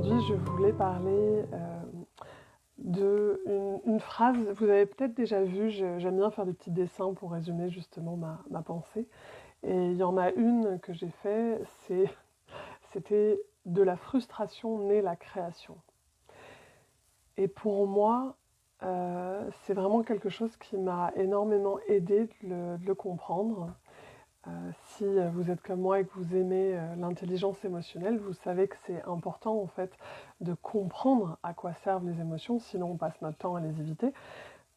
Aujourd'hui, je voulais parler d'une phrase. Vous avez peut-être déjà vu, j'aime bien faire des petits dessins pour résumer justement ma pensée. Et il y en a une que j'ai fait, c'était de la frustration naît la création. Et pour moi, c'est vraiment quelque chose qui m'a énormément aidé de le comprendre. Si vous êtes comme moi et que vous aimez l'intelligence émotionnelle, vous savez que c'est important en fait de comprendre à quoi servent les émotions, sinon on passe notre temps à les éviter,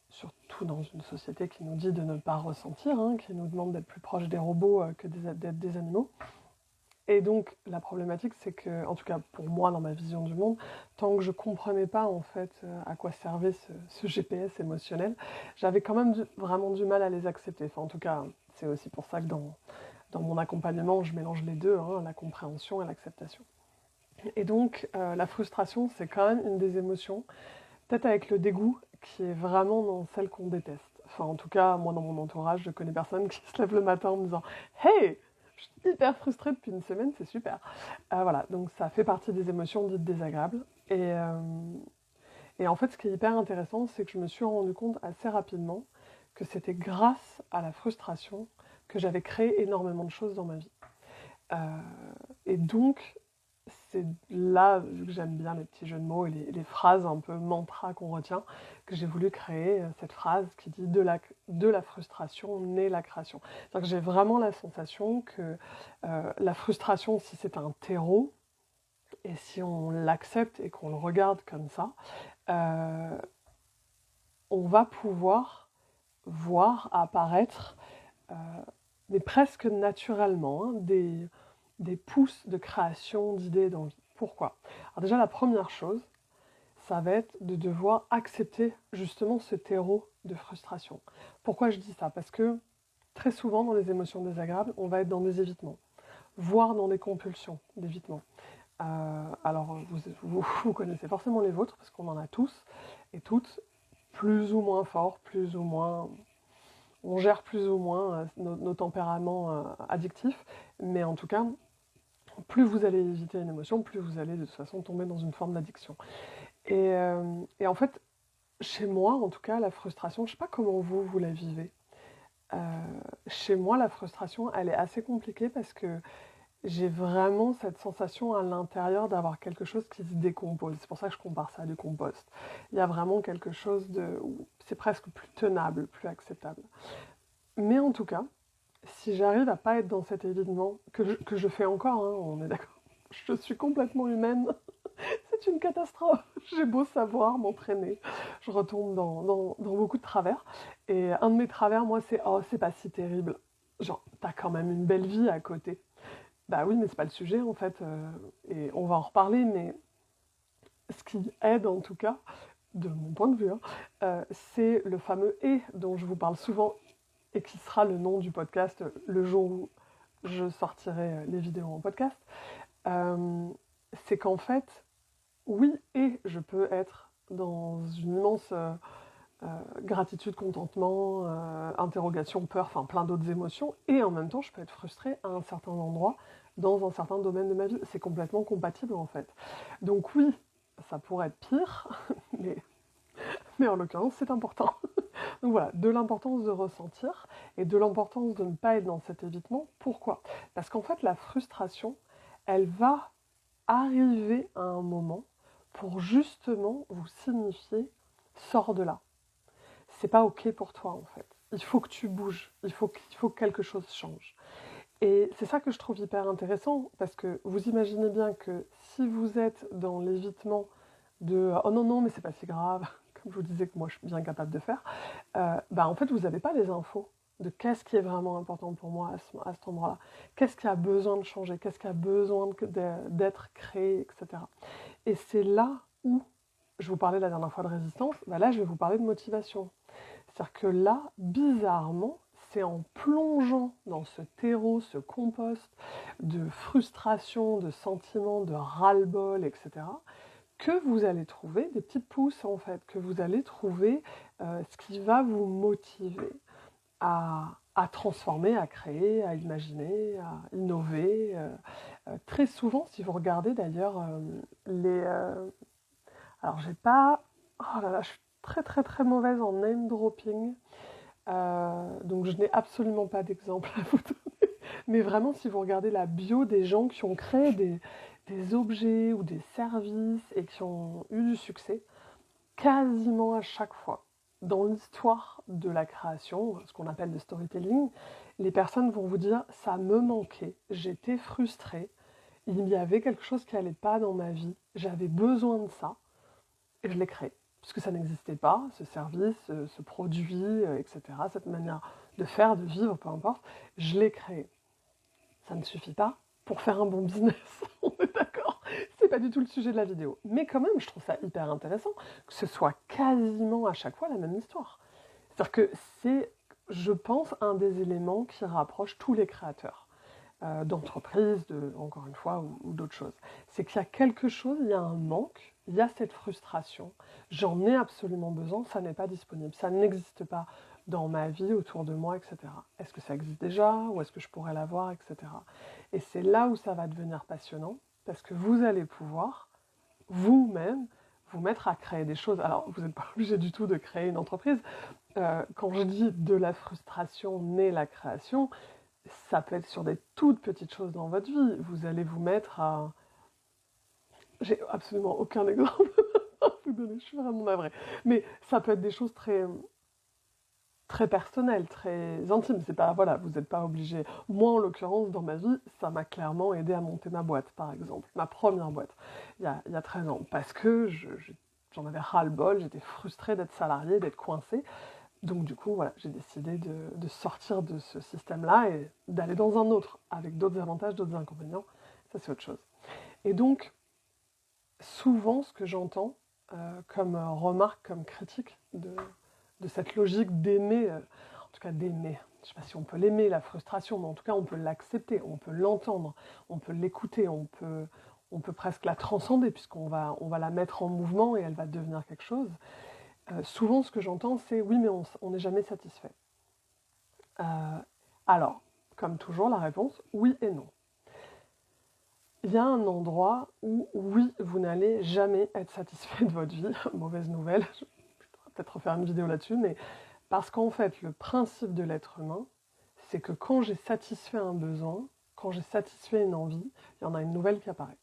surtout dans une société qui nous dit de ne pas ressentir, qui nous demande d'être plus proche des robots que d'être des animaux. Et donc la problématique, c'est que, en tout cas pour moi dans ma vision du monde, tant que je comprenais pas en fait à quoi servait ce GPS émotionnel, j'avais quand même vraiment du mal à les accepter. Enfin en tout cas, c'est aussi pour ça que dans mon accompagnement, je mélange les deux, la compréhension et l'acceptation. Et donc la frustration, c'est quand même une des émotions, peut-être avec le dégoût, qui est vraiment dans celle qu'on déteste. Enfin en tout cas, moi dans mon entourage, je connais personne qui se lève le matin en me disant « Hey !» Je suis hyper frustrée depuis une semaine, c'est super. Voilà, donc ça fait partie des émotions dites désagréables. Et en fait, ce qui est hyper intéressant, c'est que je me suis rendu compte assez rapidement que c'était grâce à la frustration que j'avais créé énormément de choses dans ma vie. Et donc, c'est là, vu que j'aime bien les petits jeux de mots et les phrases un peu mantra qu'on retient, que j'ai voulu créer cette phrase qui dit de la frustration naît la création. C'est-à-dire que j'ai vraiment la sensation que la frustration, si c'est un terreau, et si on l'accepte et qu'on le regarde comme ça, on va pouvoir voir apparaître, mais presque naturellement, des pousses de création, d'idées, d'envie. Pourquoi ? Alors déjà, la première chose, ça va être de devoir accepter justement ce terreau de frustration. Pourquoi je dis ça ? Parce que très souvent, dans les émotions désagréables, on va être dans des évitements, voire dans des compulsions d'évitement. Alors, vous connaissez forcément les vôtres, parce qu'on en a tous et toutes, plus ou moins forts, plus ou moins... On gère plus ou moins nos tempéraments addictifs, mais en tout cas, plus vous allez éviter une émotion, plus vous allez de toute façon tomber dans une forme d'addiction. Et en fait, chez moi, en tout cas, la frustration, je ne sais pas comment vous la vivez. Chez moi, la frustration, elle est assez compliquée parce que j'ai vraiment cette sensation à l'intérieur d'avoir quelque chose qui se décompose. C'est pour ça que je compare ça à du compost. Il y a vraiment quelque chose où c'est presque plus tenable, plus acceptable. Mais en tout cas, si j'arrive à pas être dans cet évitement, que je fais encore, on est d'accord, je suis complètement humaine, c'est une catastrophe. J'ai beau savoir m'entraîner, je retombe dans beaucoup de travers. Et un de mes travers, moi, c'est « Oh, c'est pas si terrible ». Genre, t'as quand même une belle vie à côté. Bah oui, mais c'est pas le sujet, en fait. Et on va en reparler, mais ce qui aide, en tout cas, de mon point de vue, c'est le fameux « et » dont je vous parle souvent et qui sera le nom du podcast le jour où je sortirai les vidéos en podcast. C'est qu'en fait, oui, et je peux être dans une immense gratitude, contentement, interrogation, peur, enfin plein d'autres émotions, et en même temps, je peux être frustrée à un certain endroit, dans un certain domaine de ma vie. C'est complètement compatible, en fait. Donc oui, ça pourrait être pire, mais en l'occurrence, c'est important. Donc voilà, de l'importance de ressentir, et de l'importance de ne pas être dans cet évitement. Pourquoi ? Parce qu'en fait, la frustration, elle va arriver à un moment pour justement vous signifier « sors de là ». C'est pas ok pour toi en fait. Il faut que tu bouges, il faut que quelque chose change. Et c'est ça que je trouve hyper intéressant, parce que vous imaginez bien que si vous êtes dans l'évitement de « oh non, non, mais c'est pas si grave », comme je vous disais que moi je suis bien capable de faire, en fait vous n'avez pas les infos de qu'est-ce qui est vraiment important pour moi à cet endroit-là, qu'est-ce qui a besoin de changer, qu'est-ce qui a besoin d'être créé, etc. Et c'est là où, je vous parlais la dernière fois de résistance, là je vais vous parler de motivation. C'est-à-dire que là, bizarrement, c'est en plongeant dans ce terreau, ce compost de frustration, de sentiments, de ras-le-bol, etc., que vous allez trouver des petites pousses, en fait, que vous allez trouver ce qui va vous motiver à à transformer, à créer, à imaginer, à innover. Très souvent, si vous regardez d'ailleurs les... alors j'ai pas... Oh là là, je suis très très très mauvaise en name dropping. Donc je n'ai absolument pas d'exemple à vous donner. Mais vraiment, si vous regardez la bio des gens qui ont créé des objets ou des services et qui ont eu du succès, quasiment à chaque fois, dans l'histoire de la création, ce qu'on appelle le storytelling, les personnes vont vous dire « ça me manquait, j'étais frustrée, il y avait quelque chose qui n'allait pas dans ma vie, j'avais besoin de ça, et je l'ai créé ». Parce que ça n'existait pas, ce service, ce produit, etc., cette manière de faire, de vivre, peu importe, je l'ai créé. Ça ne suffit pas pour faire un bon business, on est d'accord, c'est pas du tout le sujet de la vidéo. Mais quand même, je trouve ça hyper intéressant que ce soit quasiment à chaque fois la même histoire. C'est-à-dire que c'est, je pense, un des éléments qui rapproche tous les créateurs d'entreprises, encore une fois, ou d'autres choses. C'est qu'il y a quelque chose, il y a un manque, il y a cette frustration, j'en ai absolument besoin, ça n'est pas disponible, ça n'existe pas dans ma vie, autour de moi, etc. Est-ce que ça existe déjà, ou est-ce que je pourrais l'avoir, etc. Et c'est là où ça va devenir passionnant, parce que vous allez pouvoir, vous-même, vous mettre à créer des choses. Alors, vous n'êtes pas obligé du tout de créer une entreprise. Quand je dis de la frustration naît la création, ça peut être sur des toutes petites choses dans votre vie. Vous allez vous mettre à... J'ai absolument aucun exemple à vous donner, je suis vraiment navrée. Mais ça peut être des choses très, très personnelles, très intimes. C'est pas, voilà, vous n'êtes pas obligé. Moi, en l'occurrence, dans ma vie, ça m'a clairement aidé à monter ma boîte, par exemple. Ma première boîte, il y a 13 ans. Parce que j'en avais ras-le-bol, j'étais frustrée d'être salariée, d'être coincée. Donc du coup, voilà, j'ai décidé de sortir de ce système-là et d'aller dans un autre, avec d'autres avantages, d'autres inconvénients. Ça, c'est autre chose. Et donc, souvent, ce que j'entends comme remarque, comme critique de cette logique d'aimer, en tout cas d'aimer, je ne sais pas si on peut l'aimer, la frustration, mais en tout cas, on peut l'accepter, on peut l'entendre, on peut l'écouter, on peut presque la transcender, puisqu'on on va la mettre en mouvement et elle va devenir quelque chose. Souvent, ce que j'entends, c'est « oui, mais on n'est jamais satisfait ». Alors, comme toujours, la réponse « oui et non ». Il y a un endroit où, oui, vous n'allez jamais être satisfait de votre vie. Mauvaise nouvelle, je vais peut-être refaire une vidéo là-dessus, mais parce qu'en fait, le principe de l'être humain, c'est que quand j'ai satisfait un besoin, quand j'ai satisfait une envie, il y en a une nouvelle qui apparaît.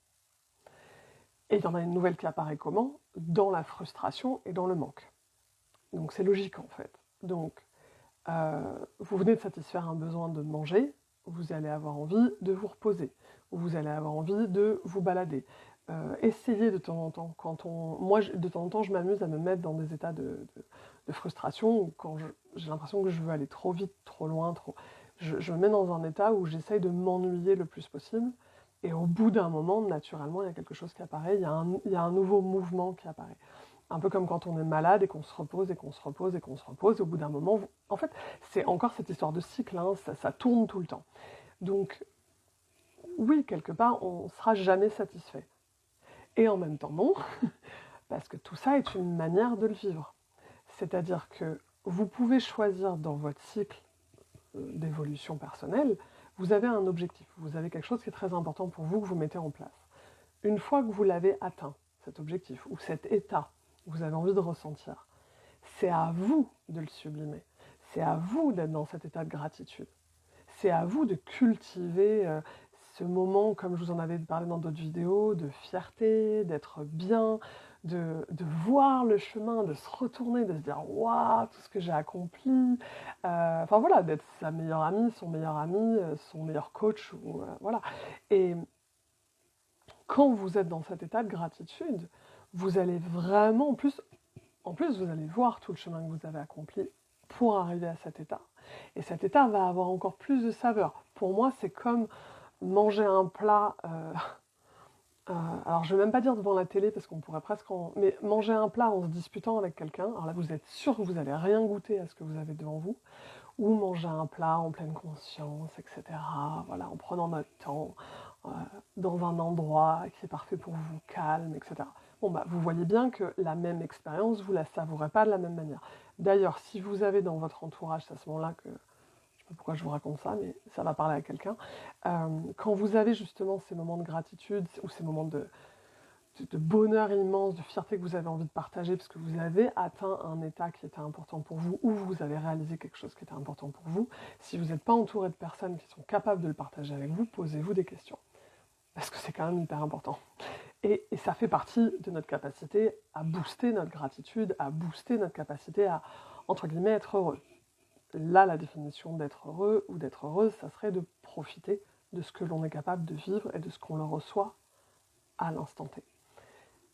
Et il y en a une nouvelle qui apparaît comment ? Dans la frustration et dans le manque. Donc c'est logique en fait. Donc vous venez de satisfaire un besoin de manger, vous allez avoir envie de vous reposer, ou vous allez avoir envie de vous balader. Essayez de temps en temps, moi de temps en temps je m'amuse à me mettre dans des états de frustration, où quand j'ai l'impression que je veux aller trop vite, trop loin, je me mets dans un état où j'essaye de m'ennuyer le plus possible, et au bout d'un moment, naturellement, il y a quelque chose qui apparaît, il y a un nouveau mouvement qui apparaît. Un peu comme quand on est malade et qu'on se repose et qu'on se repose et qu'on se repose, au bout d'un moment, en fait, c'est encore cette histoire de cycle, hein, ça tourne tout le temps. Donc, oui, quelque part, on ne sera jamais satisfait. Et en même temps, non, parce que tout ça est une manière de le vivre. C'est-à-dire que vous pouvez choisir dans votre cycle d'évolution personnelle, vous avez un objectif, vous avez quelque chose qui est très important pour vous que vous mettez en place. Une fois que vous l'avez atteint, cet objectif, ou cet état que vous avez envie de ressentir, c'est à vous de le sublimer. C'est à vous d'être dans cet état de gratitude. C'est à vous de cultiver ce moment, comme je vous en avais parlé dans d'autres vidéos, de fierté, d'être bien, de voir le chemin, de se retourner, de se dire « Waouh, tout ce que j'ai accompli !» Enfin voilà, d'être sa meilleure amie, son meilleur coach, voilà. Et quand vous êtes dans cet état de gratitude, vous allez vraiment, en plus vous allez voir tout le chemin que vous avez accompli pour arriver à cet état. Et cet état va avoir encore plus de saveur. Pour moi, c'est comme manger un plat... alors, je ne vais même pas dire devant la télé, parce qu'on pourrait presque... Mais manger un plat en se disputant avec quelqu'un, alors là, vous êtes sûr que vous n'allez rien goûter à ce que vous avez devant vous, ou manger un plat en pleine conscience, etc. Voilà, en prenant notre temps, dans un endroit qui est parfait pour vous, calme, etc. Bon, bah, vous voyez bien que la même expérience, vous ne la savourez pas de la même manière. D'ailleurs, si vous avez dans votre entourage, c'est à ce moment-là que je sais pas pourquoi je vous raconte ça, mais ça va parler à quelqu'un. Quand vous avez justement ces moments de gratitude ou ces moments de bonheur immense, de fierté que vous avez envie de partager parce que vous avez atteint un état qui était important pour vous ou vous avez réalisé quelque chose qui était important pour vous, si vous n'êtes pas entouré de personnes qui sont capables de le partager avec vous, posez-vous des questions. Parce que c'est quand même hyper important. Et ça fait partie de notre capacité à booster notre gratitude, à booster notre capacité à, entre guillemets, être heureux. Là, la définition d'être heureux ou d'être heureuse, ça serait de profiter de ce que l'on est capable de vivre et de ce qu'on le reçoit à l'instant T.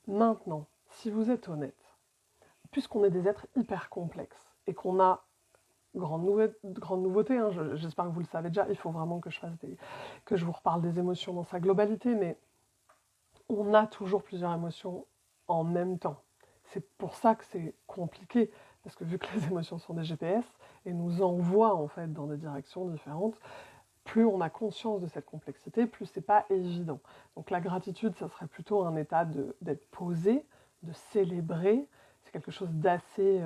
Maintenant, si vous êtes honnête, puisqu'on est des êtres hyper complexes et qu'on a grande nouveauté, hein, j'espère que vous le savez déjà, il faut vraiment que je vous reparle des émotions dans sa globalité, mais on a toujours plusieurs émotions en même temps. C'est pour ça que c'est compliqué, parce que vu que les émotions sont des GPS et nous envoient en fait dans des directions différentes, plus on a conscience de cette complexité, plus c'est pas évident. Donc la gratitude, ça serait plutôt un état d'être posé, de célébrer. C'est quelque chose d'assez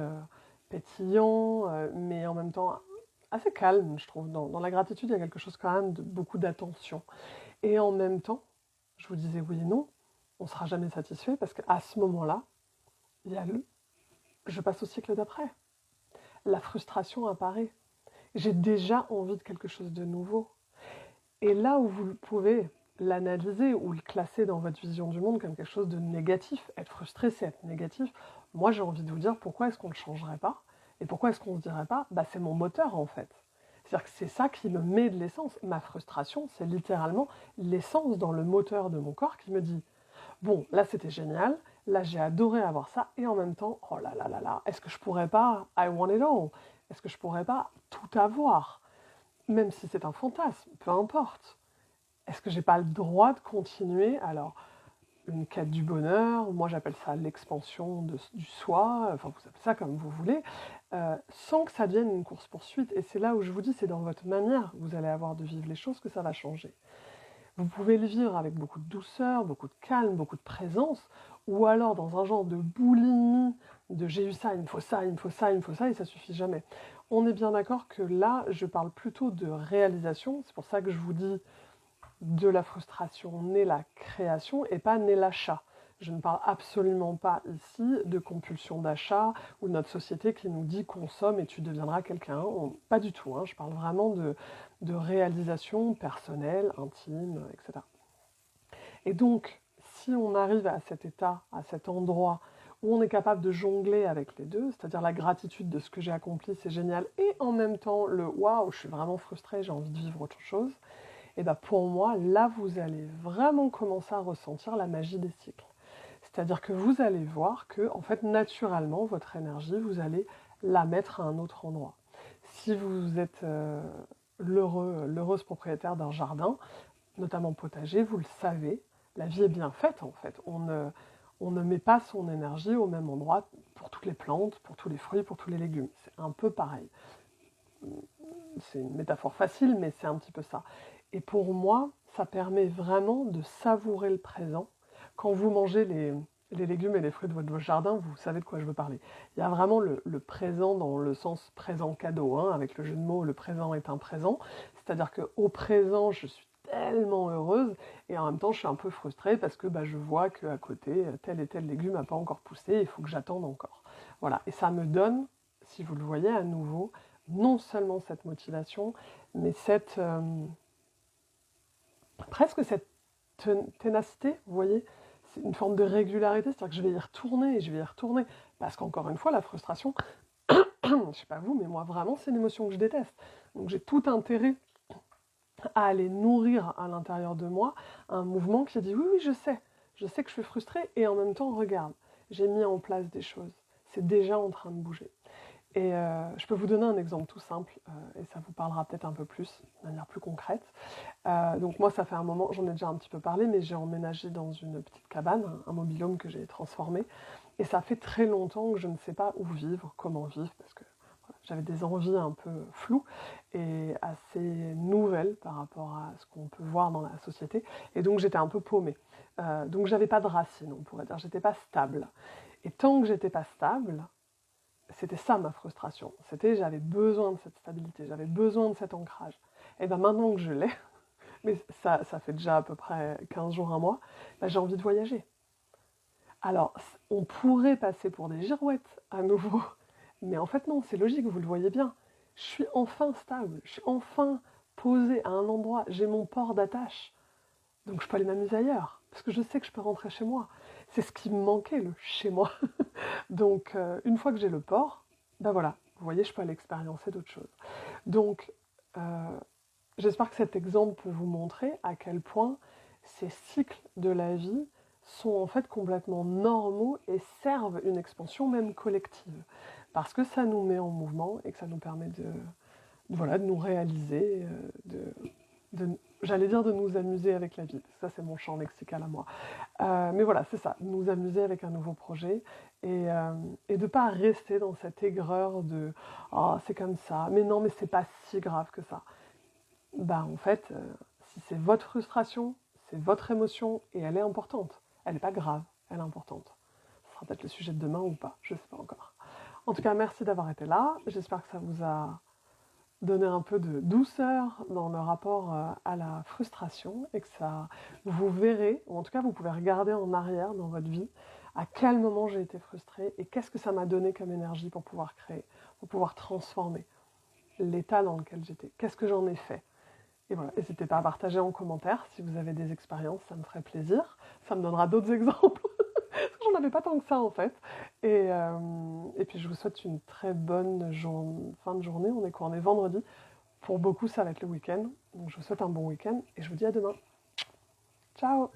pétillant, mais en même temps assez calme, je trouve. Dans la gratitude, il y a quelque chose quand même de beaucoup d'attention. Et en même temps, je vous disais oui et non, on ne sera jamais satisfait parce qu'à ce moment-là, il y a je passe au cycle d'après. La frustration apparaît. J'ai déjà envie de quelque chose de nouveau. Et là où vous pouvez l'analyser ou le classer dans votre vision du monde comme quelque chose de négatif, être frustré, c'est être négatif, moi j'ai envie de vous dire pourquoi est-ce qu'on ne le changerait pas et pourquoi est-ce qu'on ne se dirait pas, bah c'est mon moteur en fait. C'est-à-dire que c'est ça qui me met de l'essence. Ma frustration, c'est littéralement l'essence dans le moteur de mon corps qui me dit bon, là c'était génial, là j'ai adoré avoir ça, et en même temps, oh là là là là, est-ce que je pourrais pas, I want it all, est-ce que je pourrais pas tout avoir, même si c'est un fantasme, peu importe. Est-ce que j'ai pas le droit de continuer? Alors, une quête du bonheur, moi j'appelle ça l'expansion du soi, enfin vous appelez ça comme vous voulez, sans que ça devienne une course-poursuite. Et c'est là où je vous dis, c'est dans votre manière que vous allez avoir de vivre les choses que ça va changer. Vous pouvez le vivre avec beaucoup de douceur, beaucoup de calme, beaucoup de présence, ou alors dans un genre de boulimie, de j'ai eu ça, il me faut ça, il me faut ça, il me faut ça, et ça suffit jamais. On est bien d'accord que là, je parle plutôt de réalisation, c'est pour ça que je vous dis de la frustration naît la création et pas naît l'achat. Je ne parle absolument pas ici de compulsion d'achat ou de notre société qui nous dit consomme et tu deviendras quelqu'un. Pas du tout, hein. Je parle vraiment de réalisation personnelle, intime, etc. Et donc, si on arrive à cet état, à cet endroit où on est capable de jongler avec les deux, c'est-à-dire la gratitude de ce que j'ai accompli, c'est génial, et en même temps le waouh, je suis vraiment frustrée, j'ai envie de vivre autre chose, et bien pour moi, là, vous allez vraiment commencer à ressentir la magie des cycles. C'est-à-dire que vous allez voir que, en fait, naturellement, votre énergie, vous allez la mettre à un autre endroit. Si vous êtes l'heureuse propriétaire d'un jardin, notamment potager, vous le savez, la vie est bien faite, en fait. On ne met pas son énergie au même endroit pour toutes les plantes, pour tous les fruits, pour tous les légumes. C'est un peu pareil. C'est une métaphore facile, mais c'est un petit peu ça. Et pour moi, ça permet vraiment de savourer le présent. Quand vous mangez les légumes et les fruits de votre jardin, vous savez de quoi je veux parler. Il y a vraiment le présent dans le sens présent cadeau, hein, avec le jeu de mots, le présent est un présent. C'est-à-dire qu'au présent, je suis tellement heureuse et en même temps, je suis un peu frustrée parce que je vois qu'à côté, tel et tel légume n'a pas encore poussé, il faut que j'attende encore. Voilà, et ça me donne, si vous le voyez à nouveau, non seulement cette motivation, mais presque cette ténacité, vous voyez, c'est une forme de régularité, c'est-à-dire que je vais y retourner et je vais y retourner, parce qu'encore une fois, la frustration, je sais pas vous, mais moi vraiment, c'est une émotion que je déteste. Donc j'ai tout intérêt à aller nourrir à l'intérieur de moi un mouvement qui dit oui, oui, je sais que je suis frustrée, et en même temps, regarde, j'ai mis en place des choses, c'est déjà en train de bouger. Et je peux vous donner un exemple tout simple, et ça vous parlera peut-être un peu plus, de manière plus concrète. Donc moi, ça fait un moment, j'en ai déjà un petit peu parlé, mais j'ai emménagé dans une petite cabane, un mobil-home que j'ai transformé. Et ça fait très longtemps que je ne sais pas où vivre, comment vivre, parce que voilà, j'avais des envies un peu floues et assez nouvelles par rapport à ce qu'on peut voir dans la société. Et donc j'étais un peu paumée. Donc j'avais pas de racines, on pourrait dire, j'étais pas stable. Et tant que j'étais pas stable, c'était ça ma frustration. C'était j'avais besoin de cette stabilité, j'avais besoin de cet ancrage. Et bien maintenant que je l'ai, mais ça fait déjà à peu près 15 jours, un mois, ben j'ai envie de voyager. Alors, on pourrait passer pour des girouettes à nouveau, mais en fait non, c'est logique, vous le voyez bien. Je suis enfin stable, je suis enfin posée à un endroit, j'ai mon port d'attache, donc je peux aller m'amuser ailleurs, parce que je sais que je peux rentrer chez moi. C'est ce qui me manquait, le chez moi. Donc, une fois que j'ai le port, ben voilà, vous voyez, je peux aller expériencer d'autres choses. Donc, j'espère que cet exemple peut vous montrer à quel point ces cycles de la vie sont en fait complètement normaux et servent une expansion même collective. Parce que ça nous met en mouvement et que ça nous permet voilà, de nous réaliser, j'allais dire de nous amuser avec la vie. Ça, c'est mon champ lexical à moi. Mais voilà, c'est ça, nous amuser avec un nouveau projet et de ne pas rester dans cette aigreur de «Oh, c'est comme ça, mais non, mais c'est pas si grave que ça». Bah en fait, si c'est votre frustration, c'est votre émotion et elle est importante. Elle n'est pas grave, elle est importante. Ce sera peut-être le sujet de demain ou pas, je ne sais pas encore. En tout cas, merci d'avoir été là. J'espère que ça vous a donné un peu de douceur dans le rapport à la frustration et que ça, vous verrez, ou en tout cas vous pouvez regarder en arrière dans votre vie à quel moment j'ai été frustrée et qu'est-ce que ça m'a donné comme énergie pour pouvoir créer, pour pouvoir transformer l'état dans lequel j'étais. Qu'est-ce que j'en ai fait? Et voilà, n'hésitez pas à partager en commentaire si vous avez des expériences, ça me ferait plaisir. Ça me donnera d'autres exemples. J'en avais pas tant que ça en fait. Et puis je vous souhaite une très bonne fin de journée. On est quoi? On est vendredi. Pour beaucoup, ça va être le week-end. Donc je vous souhaite un bon week-end et je vous dis à demain. Ciao!